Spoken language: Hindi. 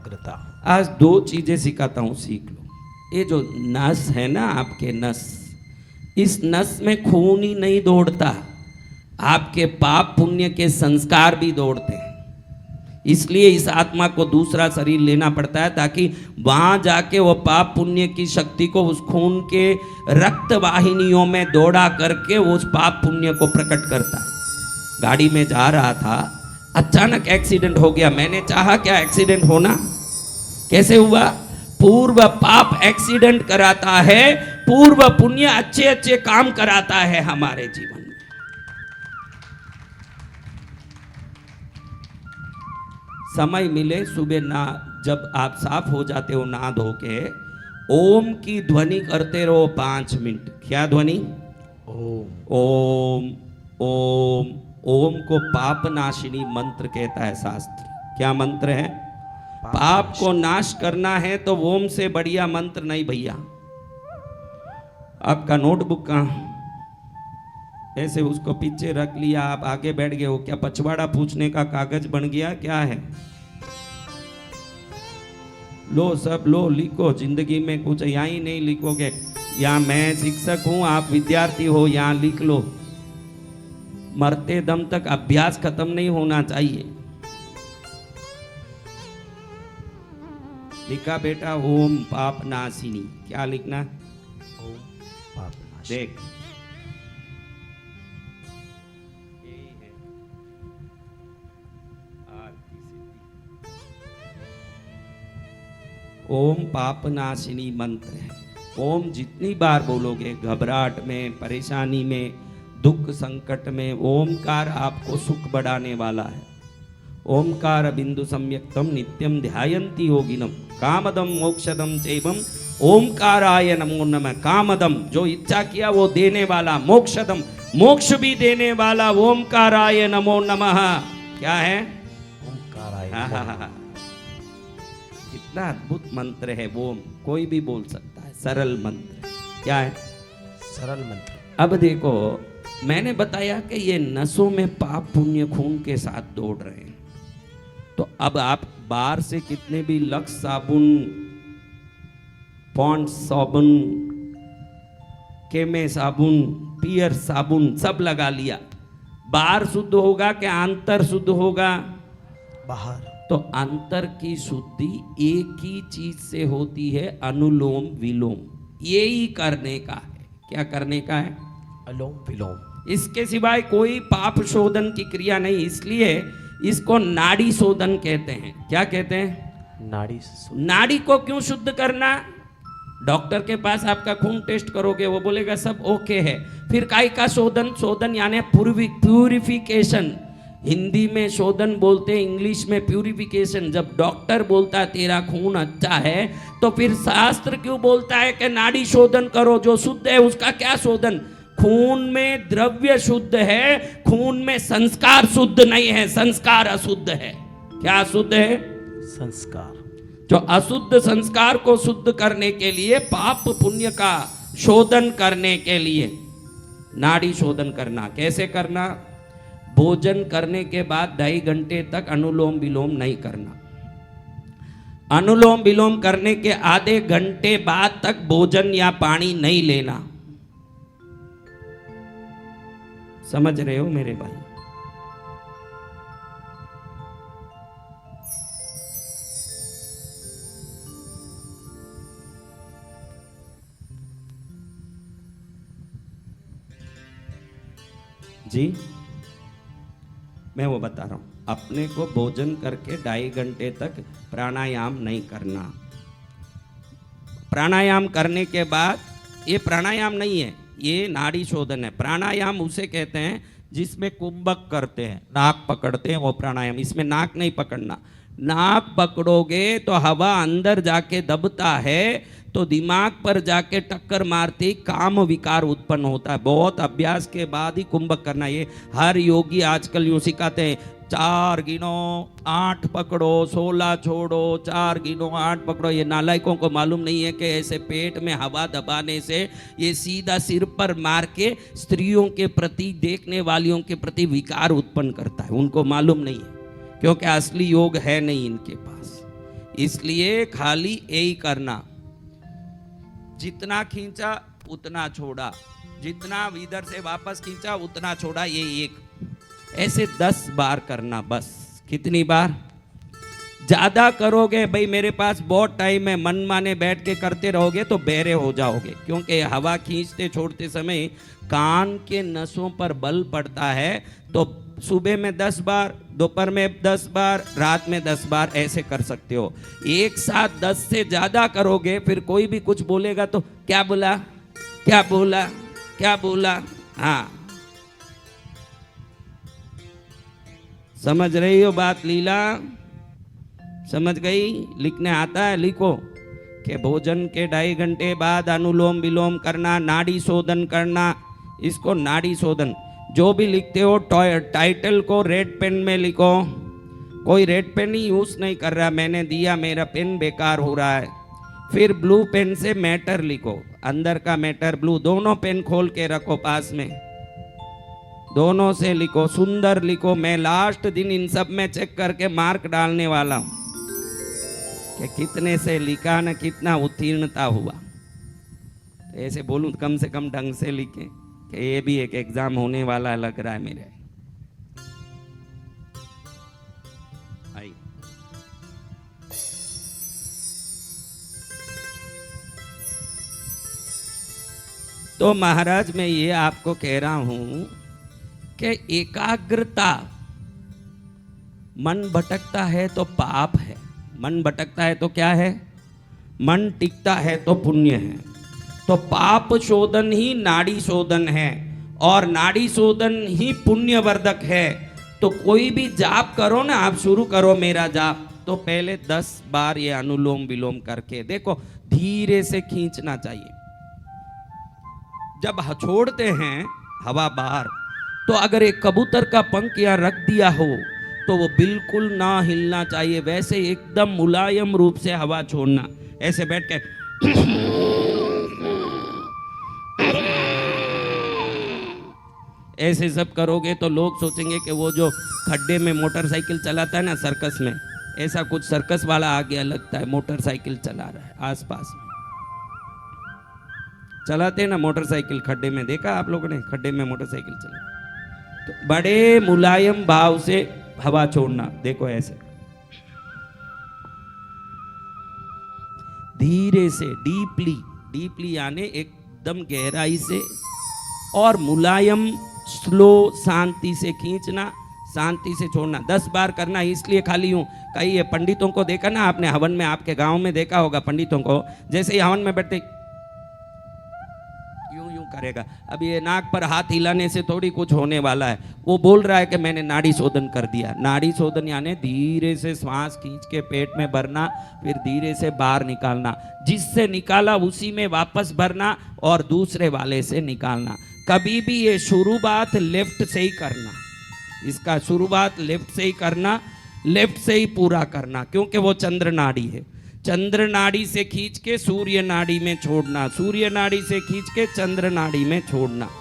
एकाग्रता। आज दो चीजें सिखाता हूं, सीख लो। ये जो नस है ना आपके नस, इस नस में खून ही नहीं दौड़ता, आपके पाप पुण्य के संस्कार भी दौड़ते हैं। इसलिए इस आत्मा को दूसरा शरीर लेना पड़ता है ताकि वहां जाके वो पाप पुण्य की शक्ति को उस खून के रक्त वाहिनियों में दौड़ा करके वो उस पाप पुण्य को प्रकट करता है। गाड़ी में जा रहा था, अचानक एक्सीडेंट हो गया। मैंने चाहा क्या एक्सीडेंट होना? कैसे हुआ? पूर्व पाप एक्सीडेंट कराता है, पूर्व पुण्य अच्छे अच्छे काम कराता है हमारे जीवन में। समय मिले सुबह ना, जब आप साफ हो जाते हो नहा धो के, ओम की ध्वनि करते रहो 5 मिनट। क्या ध्वनि? ओम। ओम ओम। ओम को पाप नाशिनी मंत्र कहता है शास्त्र। क्या मंत्र है? पाप को नाश करना है तो ओम से बढ़िया मंत्र नहीं भैया। आपका नोटबुक कहाँ? ऐसे उसको पीछे रख लिया, आप आगे बैठ गए हो। क्या पछवाड़ा पूछने का कागज बन गया? क्या है? लो सब लो, लिखो। जिंदगी में कुछ यहाँ ही नहीं लिखोगे। यहाँ मैं शिक्षक हूं, आप विद्यार्थी हो, यहाँ लिख लो। मरते दम तक अभ्यास खत्म नहीं होना चाहिए। लिखा बेटा ओम पाप नाशिनी। क्या लिखना? ओम पाप नाशिनी। देख, ओम पाप नाशिनी मंत्र है। ओम जितनी बार बोलोगे, घबराहट में, परेशानी में, दुख संकट में, ओमकार आपको सुख बढ़ाने वाला है। ओमकार बिंदु सम्यक्तम नित्यम ध्यायन्ति योगिनम कामदम मोक्षदम चैवम ओमकाराय नमो नमः। कामदम जो इच्छा किया वो देने वाला, मोक्षदम मोक्ष भी देने वाला, ओमकाराय नमो नमः। क्या है? ओमकाराय। कितना अद्भुत मंत्र है वो। कोई भी बोल सकता है, सरल मंत्र। क्या है? सरल मंत्र। अब देखो, मैंने बताया कि ये नसों में पाप पुण्य खून के साथ दौड़ रहे हैं। तो अब आप बाहर से कितने भी लक्स साबुन, पॉन्ड्स साबुन, केमे साबुन, पियर साबुन सब लगा लिया, बाहर शुद्ध होगा कि आंतर शुद्ध होगा? बाहर। तो अंतर की शुद्धि एक ही चीज से होती है, अनुलोम विलोम। यही करने का है। क्या करने का है? अनुलोम विलोम। इसके सिवाय कोई पाप शोधन की क्रिया नहीं। इसलिए इसको नाड़ी शोधन कहते हैं। क्या कहते हैं? नाड़ी। नाड़ी को क्यों शुद्ध करना? डॉक्टर के पास आपका खून टेस्ट करोगे, वो बोलेगा सब ओके है। फिर काय का शोधन? शोधन यानी प्यूरिफिकेशन। हिंदी में शोधन बोलते हैं, इंग्लिश में प्यूरिफिकेशन। जब डॉक्टर बोलता है तेरा खून अच्छा है, तो फिर शास्त्र क्यों बोलता है कि नाड़ी शोधन करो? जो शुद्ध है उसका क्या शोधन? खून में द्रव्य शुद्ध है, खून में संस्कार शुद्ध नहीं है, संस्कार अशुद्ध है। क्या अशुद्ध है? संस्कार। जो अशुद्ध संस्कार को शुद्ध करने के लिए, पाप पुण्य का शोधन करने के लिए नाड़ी शोधन करना। कैसे करना? भोजन करने के बाद 2.5 घंटे तक अनुलोम विलोम नहीं करना। अनुलोम विलोम करने के आधे घंटे बाद तक भोजन या पानी नहीं लेना। समझ रहे हो मेरे भाई? जी, मैं वो बता रहा हूं। अपने को भोजन करके 2.5 घंटे तक प्राणायाम नहीं करना। प्राणायाम करने के बाद, ये प्राणायाम नहीं है, ये नाड़ी शोधन है। प्राणायाम उसे कहते हैं जिसमें कुंभक करते हैं, नाक पकड़ते हैं, वो प्राणायाम। इसमें नाक नहीं पकड़ना। नाक पकड़ोगे तो हवा अंदर जाके दबता है, तो दिमाग पर जाके टक्कर मारती काम विकार उत्पन्न होता है। बहुत अभ्यास के बाद ही कुंभक करना। ये हर योगी आजकल यूं सिखाते हैं, 4 गिनो 8 पकड़ो, 16 छोड़ो, 4 गिनो 8 पकड़ो। ये नालायकों को मालूम नहीं है कि ऐसे पेट में हवा दबाने से ये सीधा सिर पर मार के स्त्रियों के प्रति, देखने वालियों के प्रति विकार उत्पन्न करता है। उनको मालूम नहीं है, क्योंकि असली योग है नहीं इनके पास। इसलिए खाली यही करना, जितना खींचा उतना छोड़ा, जितना इधर से वापस खींचा उतना छोड़ा, ये एक ऐसे 10 बार करना बस। कितनी बार? ज्यादा करोगे भाई मेरे पास बहुत टाइम है, मन माने बैठ के करते रहोगे तो बहरे हो जाओगे, क्योंकि हवा खींचते छोड़ते समय कान के नसों पर बल पड़ता है। तो सुबह में 10 बार, दोपहर में 10 बार, रात में 10 बार ऐसे कर सकते हो। एक साथ 10 से ज्यादा करोगे फिर कोई भी कुछ बोलेगा तो क्या बोला, क्या बोला, क्या बोला। हाँ, समझ रही हो बात लीला? समझ गई? लिखने आता है? लिखो कि भोजन के 2.5 घंटे बाद अनुलोम विलोम करना, नाड़ी शोधन करना। इसको नाड़ी शोधन जो भी लिखते हो टाइटल को रेड पेन में लिखो। कोई रेड पेन ही यूज नहीं कर रहा, मैंने दिया, मेरा पेन बेकार हो रहा है। फिर ब्लू पेन से मैटर लिखो, अंदर का मैटर ब्लू, दोनों पेन खोल के रखो पास में, दोनों से लिखो, सुंदर लिखो। मैं लास्ट दिन इन सब में चेक करके मार्क डालने वाला हूं कि कितने से लिखा न कितना उत्तीर्णता हुआ। तो ऐसे बोलूं तो कम से कम ढंग से लिखें कि ये भी एक एग्जाम होने वाला लग रहा है मेरे। आई तो महाराज मैं ये आपको कह रहा हूं कि एकाग्रता, मन भटकता है तो पाप है, मन भटकता है तो क्या है, मन टिकता है तो पुण्य है। तो पाप शोधन ही नाड़ी शोधन है और नाड़ी शोधन ही पुण्यवर्धक है। तो कोई भी जाप करो ना, आप शुरू करो मेरा जाप, तो पहले 10 बार ये अनुलोम विलोम करके देखो, धीरे से खींचना चाहिए। जब छोड़ते हैं हवा बाहर, तो अगर एक कबूतर का पंख यहाँ रख दिया हो तो वो बिल्कुल ना हिलना चाहिए, वैसे एकदम मुलायम रूप से हवा छोड़ना। ऐसे बैठ के ऐसे सब करोगे तो लोग सोचेंगे कि वो जो खड्डे में मोटरसाइकिल चलाता है ना सर्कस में, ऐसा कुछ सर्कस वाला आ गया लगता है, मोटरसाइकिल चला रहा है। आसपास में चलाते हैं ना मोटरसाइकिल, खड्डे में देखा आप लोगों ने, खड्डे में मोटरसाइकिल चला, तो बड़े मुलायम भाव से हवा छोड़ना। देखो ऐसे धीरे से, डीपली, डीपली यानी एकदम गहराई से और मुलायम, स्लो, शांति से खींचना, शांति से छोड़ना। 10 बार करना। इसलिए खाली हूं, कई पंडितों को देखा ना आपने हवन में, आपके गांव में देखा होगा पंडितों को, जैसे ही हवन में बैठते यूं यूं करेगा। अब ये नाक पर हाथ हिलाने से थोड़ी कुछ होने वाला है। वो बोल रहा है कि मैंने नाड़ी शोधन कर दिया। नाड़ी शोधन यानी धीरे से श्वास खींच के पेट में भरना, फिर धीरे से बाहर निकालना, जिससे निकाला उसी में वापस भरना और दूसरे वाले से निकालना। कभी भी ये शुरुआत लेफ्ट से ही करना, इसका शुरुआत लेफ्ट से ही करना, लेफ्ट से ही पूरा करना, क्योंकि वो चंद्र नाड़ी है। चंद्र नाड़ी से खींच के सूर्य नाड़ी में छोड़ना, सूर्य नाड़ी से खींच के चंद्र नाड़ी में छोड़ना।